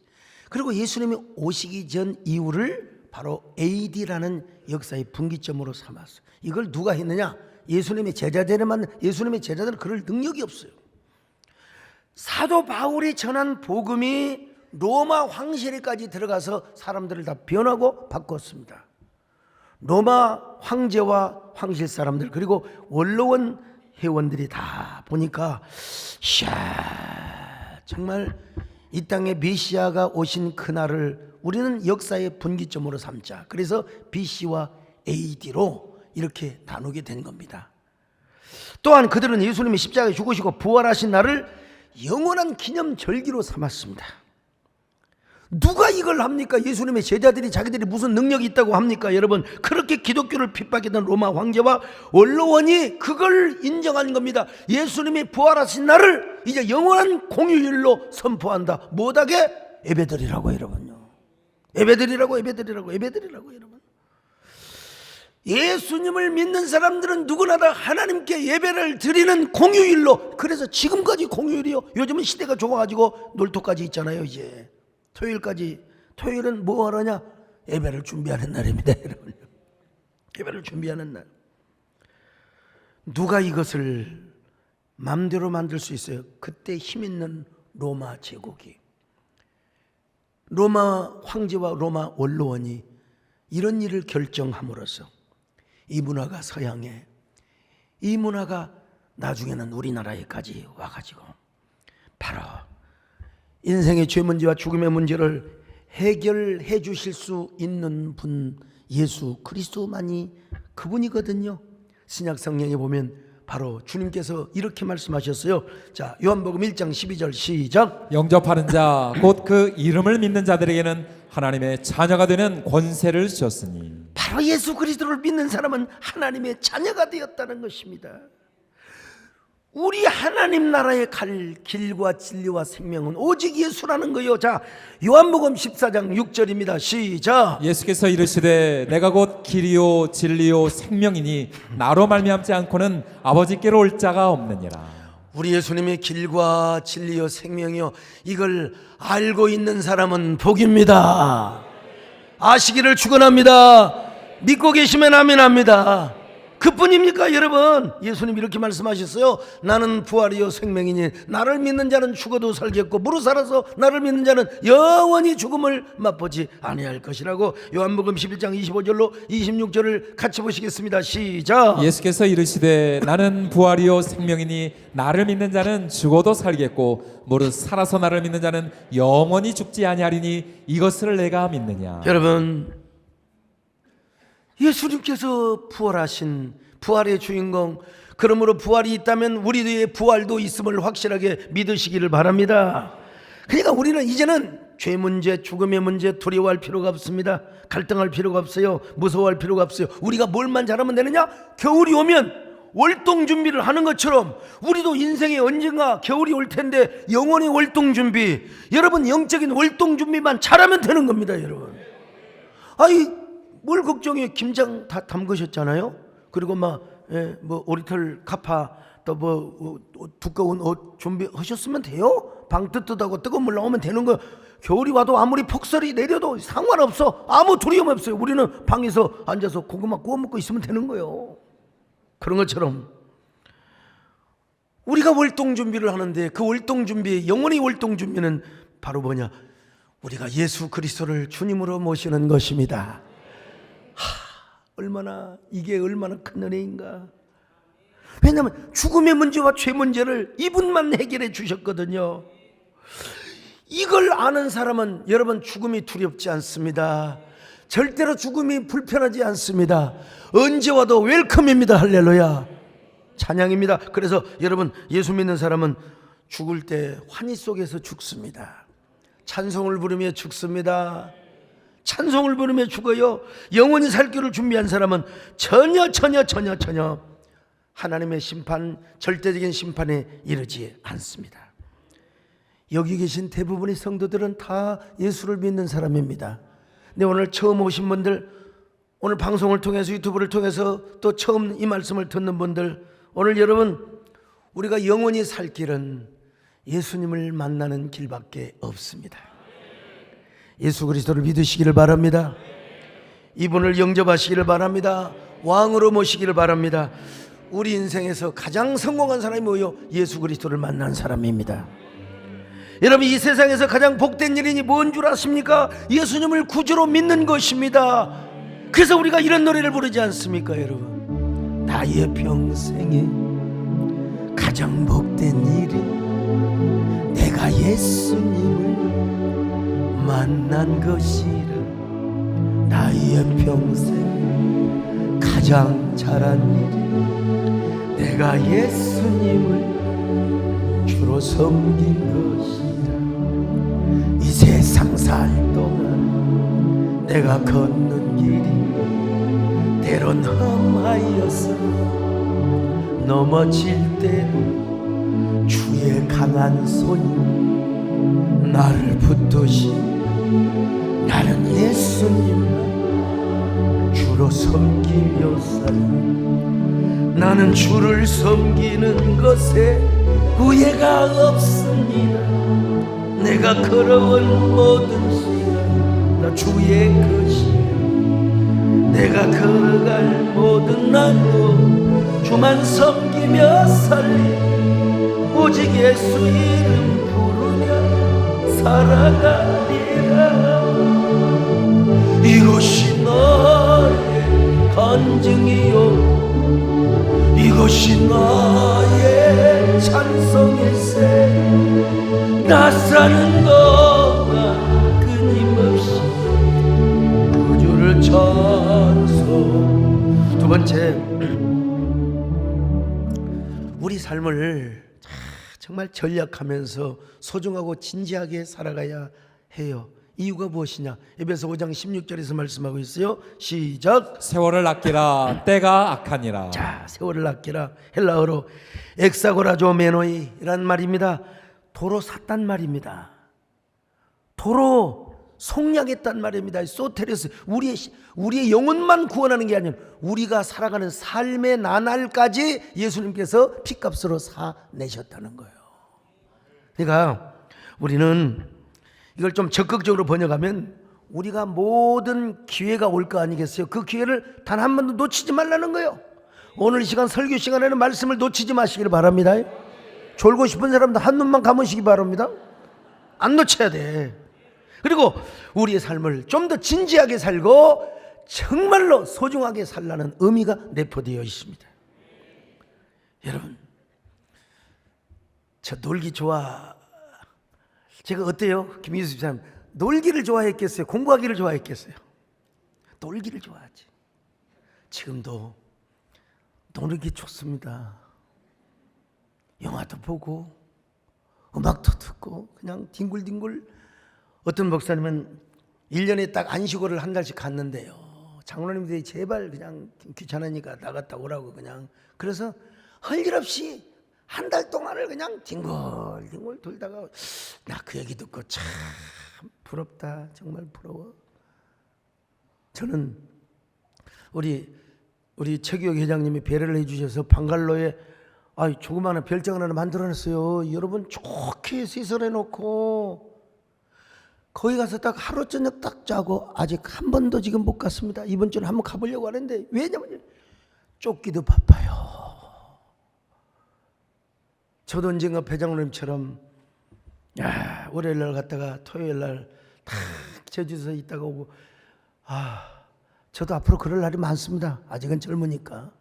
그리고 예수님이 오시기 전 이후를 바로 AD라는 역사의 분기점으로 삼았어요. 이걸 누가 했느냐? 예수님의 제자들만. 예수님의 제자들은 그럴 능력이 없어요. 사도 바울이 전한 복음이 로마 황실에까지 들어가서 사람들을 다 변하고 바꿨습니다. 로마 황제와 황실 사람들, 그리고 원로원 회원들이 다 보니까, 이야, 정말 이 땅에 메시아가 오신 그날을 우리는 역사의 분기점으로 삼자. 그래서 BC와 AD로 이렇게 나누게 된 겁니다. 또한 그들은 예수님이 십자가에 죽으시고 부활하신 날을 영원한 기념절기로 삼았습니다. 누가 이걸 합니까? 예수님의 제자들이 자기들이 무슨 능력이 있다고 합니까? 여러분, 그렇게 기독교를 핍박했던 로마 황제와 원로원이 그걸 인정한 겁니다. 예수님이 부활하신 날을 이제 영원한 공휴일로 선포한다. 못하게? 예배드리라고 여러분요. 예배드리라고 여러분. 예수님을 믿는 사람들은 누구나 다 하나님께 예배를 드리는 공휴일로. 그래서 지금까지 공휴일이요. 요즘은 시대가 좁아가지고 놀토까지 있잖아요. 이제 토요일까지. 토요일은 뭐 하느냐? 예배를 준비하는 날입니다, 여러분. 예배를 준비하는 날. 누가 이것을 마음대로 만들 수 있어요? 그때 힘 있는 로마 제국이, 로마 황제와 로마 원로원이 이런 일을 결정함으로써 이 문화가 서양에, 이 문화가 나중에는 우리나라에까지 와가지고 바로 인생의 죄 문제와 죽음의 문제를 해결해 주실 수 있는 분, 예수 그리스도만이 그분이거든요. 신약 성경에 보면 바로 주님께서 이렇게 말씀하셨어요. 자, 요한복음 1장 12절 시작. 영접하는 자 곧 그 이름을 믿는 자들에게는 하나님의 자녀가 되는 권세를 주셨으니. 바로 예수 그리스도를 믿는 사람은 하나님의 자녀가 되었다는 것입니다. 우리 하나님 나라에 갈 길과 진리와 생명은 오직 예수라는 거예요. 자, 요한복음 14장 6절입니다. 시작. 예수께서 이르시되 내가 곧 길이요 진리요 생명이니 나로 말미암지 않고는 아버지께로 올 자가 없느니라. 우리 예수님의 길과 진리요 생명이요, 이걸 알고 있는 사람은 복입니다. 아시기를 축원합니다. 믿고 계시면 아멘합니다. 그뿐입니까 여러분? 예수님 이렇게 말씀하셨어요. 나는 부활이요 생명이니 나를 믿는 자는 죽어도 살겠고 무릇 살아서 나를 믿는 자는 영원히 죽음을 맛보지 아니할 것이라고. 요한복음 11장 25절로 26절을 같이 보시겠습니다. 시작. 예수께서 이르시되 나는 부활이요 생명이니 나를 믿는 자는 죽어도 살겠고 무릇 살아서 나를 믿는 자는 영원히 죽지 아니하리니 이것을 내가 믿느냐. 여러분, 예수님께서 부활하신 부활의 주인공, 그러므로 부활이 있다면 우리의 부활도 있음을 확실하게 믿으시기를 바랍니다. 그러니까 우리는 이제는 죄 문제, 죽음의 문제 두려워할 필요가 없습니다. 갈등할 필요가 없어요. 무서워할 필요가 없어요. 우리가 뭘만 잘하면 되느냐? 겨울이 오면 월동 준비를 하는 것처럼 우리도 인생에 언젠가 겨울이 올 텐데 영혼의 월동 준비, 여러분 영적인 월동 준비만 잘하면 되는 겁니다. 여러분, 아이 뭘 걱정해? 김장 다 담그셨잖아요. 그리고 뭐 오리털 카파 또 뭐 두꺼운 옷 준비하셨으면 돼요. 방 뜨뜻하고 뜨거운 물 나오면 되는 거. 겨울이 와도 아무리 폭설이 내려도 상관없어. 아무 두려움 없어요. 우리는 방에서 앉아서 고구마 구워 먹고 있으면 되는 거예요. 그런 것처럼 우리가 월동 준비를 하는데 그 월동 준비, 영원히 월동 준비는 바로 뭐냐? 우리가 예수 그리스도를 주님으로 모시는 것입니다. 이게 얼마나 큰 은혜인가. 왜냐하면 죽음의 문제와 죄 문제를 이분만 해결해 주셨거든요. 이걸 아는 사람은 여러분 죽음이 두렵지 않습니다. 절대로 죽음이 불편하지 않습니다. 언제 와도 웰컴입니다. 할렐루야, 찬양입니다. 그래서 여러분, 예수 믿는 사람은 죽을 때 환희 속에서 죽습니다. 찬송을 부르며 죽습니다. 찬송을 부르며 죽어요. 영원히 살 길을 준비한 사람은 전혀 하나님의 심판, 절대적인 심판에 이르지 않습니다. 여기 계신 대부분의 성도들은 다 예수를 믿는 사람입니다. 근데 오늘 처음 오신 분들, 오늘 방송을 통해서, 유튜브를 통해서 또 처음 이 말씀을 듣는 분들, 오늘 여러분, 우리가 영원히 살 길은 예수님을 만나는 길밖에 없습니다. 예수 그리스도를 믿으시기를 바랍니다. 이분을 영접하시기를 바랍니다. 왕으로 모시기를 바랍니다. 우리 인생에서 가장 성공한 사람이 뭐예요? 예수 그리스도를 만난 사람입니다. 여러분, 이 세상에서 가장 복된 일이니 뭔 줄 아십니까? 예수님을 구주로 믿는 것입니다. 그래서 우리가 이런 노래를 부르지 않습니까 여러분? 나의 평생에 가장 복된 일이 내가 예수님을 만난 것이라. 나의 평생 가장 잘한 일이 내가 예수님을 주로 섬긴 것이라. 이 세상 살 동안 내가 걷는 길이 때론 험하였어. 넘어질 때도 주의 강한 손이 나를 붙드시. 나는 예수님만 주로 섬기며 살아. 나는 주를 섬기는 것에 후회가 없습니다. 내가 걸어온 모든 시간 나 주의 것이. 내가 걸어갈 모든 날도 주만 섬기며 살리. 오직 예수 이름 부르며 살아가리라. 이것이 나의 간증이요 이것이 나의 찬송일세. 나 사는 동안 끊임없이 구주를 찬송. 두 번째, 우리 삶을 정말 전략하면서 소중하고 진지하게 살아가야 해요. 이유가 무엇이냐? 에베소 5장 16절에서 말씀하고 있어요. 시작. 세월을 아끼라 때가 악하니라. 자, 세월을 아끼라 헬라어로 엑사고라조메노이란 말입니다. 도로 샀단 말입니다. 도로 속량했단 말입니다. 소테레스, 우리의 영혼만 구원하는 게 아니라 우리가 살아가는 삶의 나날까지 예수님께서 피값으로 사내셨다는 거예요. 그러니까 우리는 이걸 좀 적극적으로 번역하면 우리가 모든 기회가 올 거 아니겠어요? 그 기회를 단 한 번도 놓치지 말라는 거예요. 오늘 이 시간 설교 시간에는 말씀을 놓치지 마시길 바랍니다. 졸고 싶은 사람도 한눈만 감으시기 바랍니다. 안 놓쳐야 돼. 그리고 우리의 삶을 좀 더 진지하게 살고 정말로 소중하게 살라는 의미가 내포되어 있습니다. 여러분, 저 놀기 제가 어때요? 김희수 집사님, 놀기를 좋아했겠어요? 공부하기를 좋아했겠어요? 놀기를 좋아하지. 지금도 놀기 좋습니다. 영화도 보고 음악도 듣고 그냥 뒹굴뒹굴. 어떤 목사님은 1년에 딱 안식월을 한 달씩 갔는데요, 장로님들이 제발 그냥 귀찮으니까 나갔다 오라고 그냥. 그래서 할 일 없이 한 달 동안을 그냥 뒹굴뒹굴 돌다가 나 그 얘기 듣고 참 부럽다. 정말 부러워. 저는 우리 최기혁 회장님이 배려를 해주셔서 방갈로에 조그마한 별장 하나 만들어놨어요. 여러분, 좋게 시설해놓고 거기 가서 딱 하루 저녁 딱 자고 아직 한 번도 지금 못 갔습니다. 이번 주는 한번 가보려고 하는데 왜냐면 쫓기도 바빠요. 저도 언젠가 배장로님처럼 월요일날 갔다가 토요일날 탁 제주도에서 있다가 오고, 저도 앞으로 그럴 날이 많습니다. 아직은 젊으니까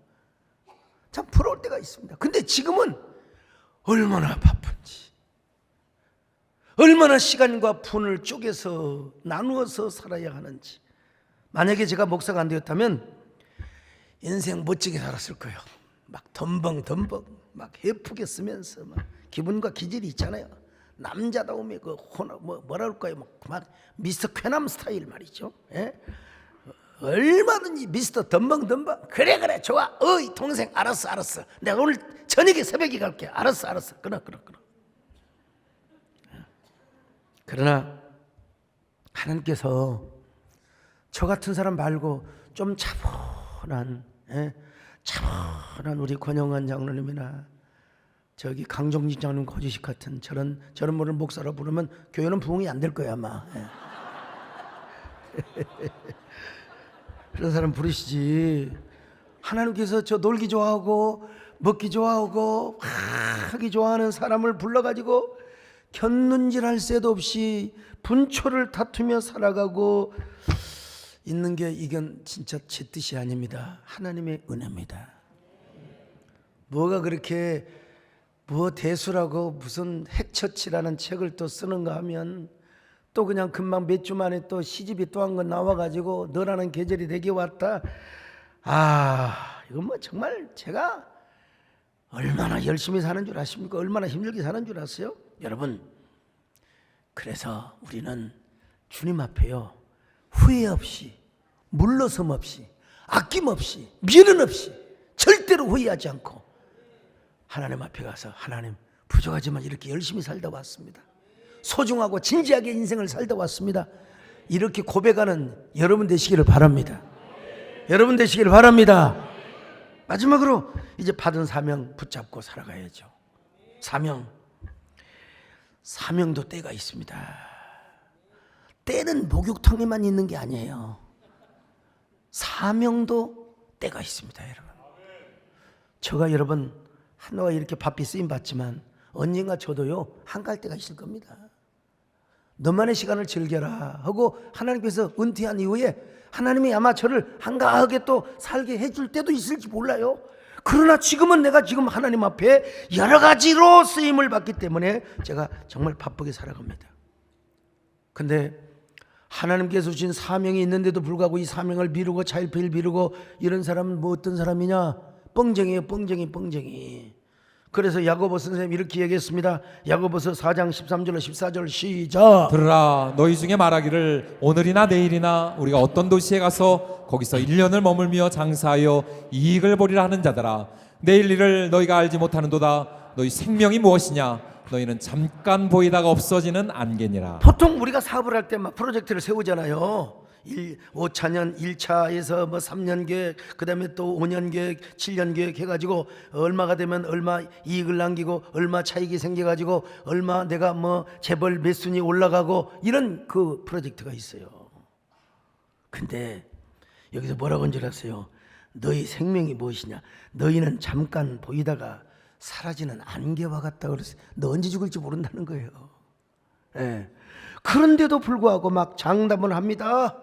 참 부러울 때가 있습니다. 근데 지금은 얼마나 바쁜지, 얼마나 시간과 분을 쪼개서 나누어서 살아야 하는지. 만약에 제가 목사가 안 되었다면 인생 멋지게 살았을 거예요. 막 덤벙 막 예쁘게 쓰면서 막 기분과 기질이 있잖아요. 남자다움의 그 뭐라 할까요? 막 미스터 쾌남 스타일 말이죠. 예? 얼마든지 미스터 덤벙. 그래 좋아. 어이 동생, 알았어. 내가 오늘 저녁에 새벽에 갈게. 알았어. 끊어. 그러나 하나님께서 저 같은 사람 말고 좀 차분한 우리 권영환 장로님이나 저기 강정진 장로님, 고지식 같은 저런 분을 목사로 부르면 교회는 부흥이 안 될 거야 아마. 그런 사람 부르시지. 하나님께서 저 놀기 좋아하고 먹기 좋아하고 하기 좋아하는 사람을 불러가지고 곁눈질할 새도 없이 분초를 다투며 살아가고 있는 게, 이건 진짜 제 뜻이 아닙니다. 하나님의 은혜입니다. 뭐가 그렇게 대수라고 무슨 핵처치라는 책을 또 쓰는가 하면 또 그냥 금방 몇 주 만에 또 시집이 또 한 건 나와가지고 너라는 계절이 내게 왔다. 이건 뭐 정말 제가 얼마나 열심히 사는 줄 아십니까? 얼마나 힘들게 사는 줄 아세요? 여러분, 그래서 우리는 주님 앞에요, 후회 없이, 물러섬 없이, 아낌없이, 미련 없이, 절대로 후회하지 않고 하나님 앞에 가서 하나님, 부족하지만 이렇게 열심히 살다 왔습니다. 소중하고 진지하게 인생을 살다 왔습니다. 이렇게 고백하는 여러분 되시기를 바랍니다. 여러분 되시기를 바랍니다. 마지막으로 이제 받은 사명 붙잡고 살아가야죠. 사명도 때가 있습니다. 때는 목욕탕에만 있는 게 아니에요. 사명도 때가 있습니다, 여러분. 제가 여러분 한동안 이렇게 바삐 쓰임 받지만 언젠가 저도요 한갈 때가 있을 겁니다. 너만의 시간을 즐겨라 하고 하나님께서 은퇴한 이후에 하나님이 아마 저를 한가하게 또 살게 해줄 때도 있을지 몰라요. 그러나 지금은 내가 지금 하나님 앞에 여러 가지로 쓰임을 받기 때문에 제가 정말 바쁘게 살아갑니다. 근데 하나님께서 주신 사명이 있는데도 불구하고 이 사명을 미루고 차일피일 미루고 이런 사람은 뭐 어떤 사람이냐? 뻥쟁이에요. 뻥쟁이. 그래서 야고보 선생님이 이렇게 얘기했습니다. 야고보서 4장 13절로 14절 시작. 들으라, 너희 중에 말하기를 오늘이나 내일이나 우리가 어떤 도시에 가서 거기서 1년을 머물며 장사하여 이익을 보리라 하는 자들아, 내일 일을 너희가 알지 못하는도다. 너희 생명이 무엇이냐? 너희는 잠깐 보이다가 없어지는 안개니라. 보통 우리가 사업을 할 때 막 프로젝트를 세우잖아요. 5차년 1차에서 뭐 3년 계획, 그 다음에 또 5년 계획, 7년 계획 해가지고 얼마가 되면 얼마 이익을 남기고 얼마 차익이 생겨가지고 얼마 내가 뭐 재벌 몇 순위 올라가고 이런 그 프로젝트가 있어요. 근데 여기서 뭐라고 한 줄 아세요? 너희 생명이 무엇이냐? 너희는 잠깐 보이다가 사라지는 안개와 같다 그랬어요. 너 언제 죽을지 모른다는 거예요. 예. 그런데도 불구하고 막 장담을 합니다.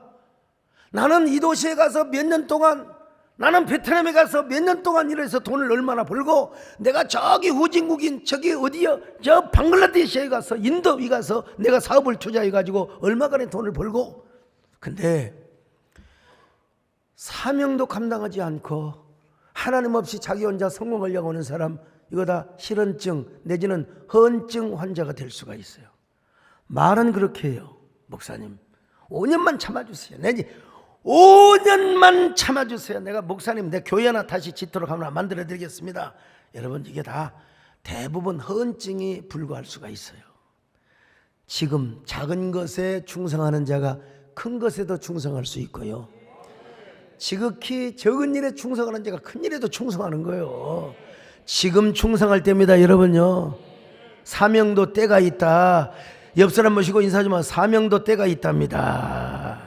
나는 이 도시에 가서 몇 년 동안, 나는 베트남에 가서 몇 년 동안 일해서 돈을 얼마나 벌고, 내가 저기 후진국인 저기 어디요, 저 방글라데시에 가서, 인도에 가서 내가 사업을 투자해 가지고 얼마간의 돈을 벌고. 근데 사명도 감당하지 않고 하나님 없이 자기 혼자 성공하려고 하는 사람, 이거 다 실언증 내지는 허언증 환자가 될 수가 있어요. 말은 그렇게 해요. 목사님 5년만 참아주세요. 내지 5년만 참아주세요. 내가 목사님 내 교회 하나 다시 짓도록 하나 만들어 드리겠습니다. 여러분 이게 다 대부분 허언증이 불과할 수가 있어요. 지금 작은 것에 충성하는 자가 큰 것에도 충성할 수 있고요, 지극히 적은 일에 충성하는 자가 큰 일에도 충성하는 거예요. 지금 충성할 때입니다, 여러분요. 사명도 때가 있다. 옆 사람 모시고 인사 좀 하세요. 사명도 때가 있답니다.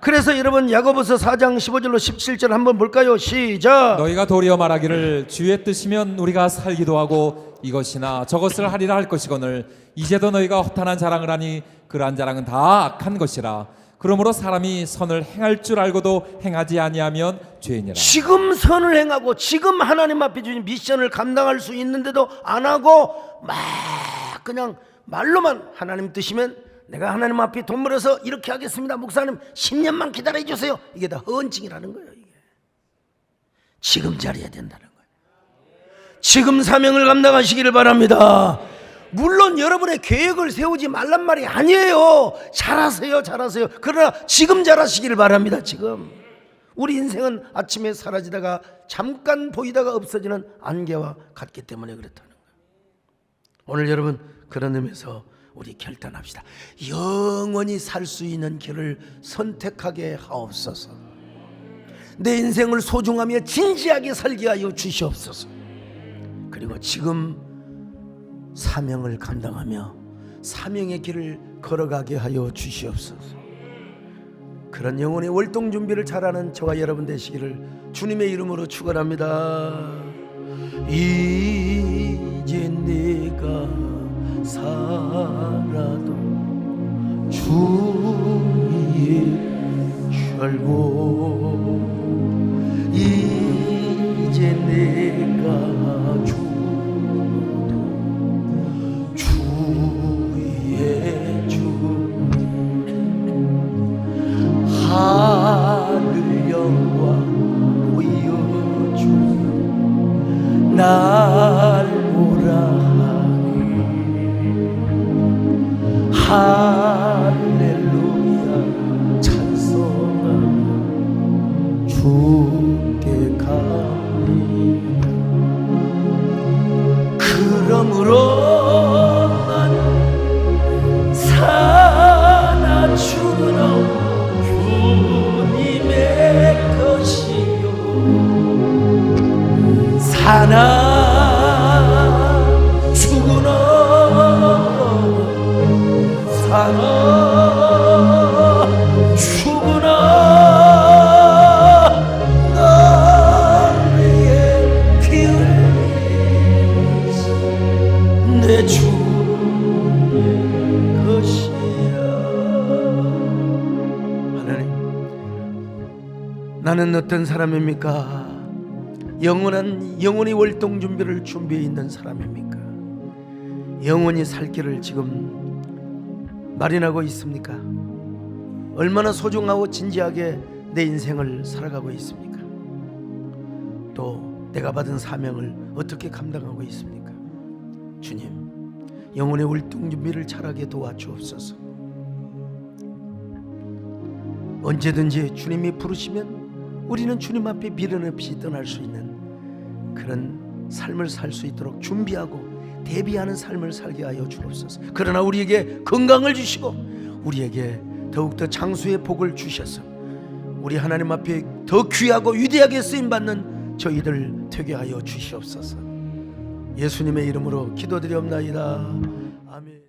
그래서 여러분 야고보서 4장 15절로 17절 한번 볼까요? 시작. 너희가 도리어 말하기를 주의 뜻이면 우리가 살기도 하고 이것이나 저것을 하리라 할 것이거늘 이제도 너희가 허탄한 자랑을 하니 그러한 자랑은 다 악한 것이라. 그러므로 사람이 선을 행할 줄 알고도 행하지 아니하면 죄니라. 지금 선을 행하고 지금 하나님 앞에 주신 미션을 감당할 수 있는데도 안 하고 막 그냥 말로만 하나님 뜻이면 내가 하나님 앞에 돈 벌어서 이렇게 하겠습니다, 목사님 10년만 기다려 주세요. 이게 다 허언증이라는 거예요. 이게 지금 잘해야 된다는 거예요. 지금 사명을 감당하시기를 바랍니다. 물론 여러분의 계획을 세우지 말란 말이 아니에요. 잘하세요. 그러나 지금 잘하시기를 바랍니다. 지금 우리 인생은 아침에 사라지다가 잠깐 보이다가 없어지는 안개와 같기 때문에 그렇다는 거예요. 오늘 여러분 그런 의미에서 우리 결단합시다. 영원히 살 수 있는 길을 선택하게 하옵소서. 내 인생을 소중하며 진지하게 살게 하여 주시옵소서. 그리고 지금 사명을 감당하며 사명의 길을 걸어가게 하여 주시옵소서. 그런 영혼의 월동 준비를 잘하는 저와 여러분 되시기를 주님의 이름으로 축원합니다. 이제 내가 살아도 주의 결국 이제 내가 하늘 영광 보여주 나 영으로만 사나 죽으나 주님의 것이요 사나 죽으나 사나 죽으나 너의 피를 내 주의 것이야. 하나님, 나는 어떤 사람입니까? 영원히 월동 준비를 준비해 있는 사람입니까? 영원히 살 길을 지금 마련하고 있습니까? 얼마나 소중하고 진지하게 내 인생을 살아가고 있습니까? 또 내가 받은 사명을 어떻게 감당하고 있습니까? 주님, 영혼의 월동 준비를 잘하게 도와주옵소서. 언제든지 주님이 부르시면 우리는 주님 앞에 미련 없이 떠날 수 있는 그런 삶을 살 수 있도록 준비하고 대비하는 삶을 살게 하여 주옵소서. 그러나 우리에게 건강을 주시고 우리에게 더욱더 장수의 복을 주셔서 우리 하나님 앞에 더 귀하고 위대하게 쓰임받는 저희들 되게 하여 주시옵소서. 예수님의 이름으로 기도드리옵나이다. 아멘.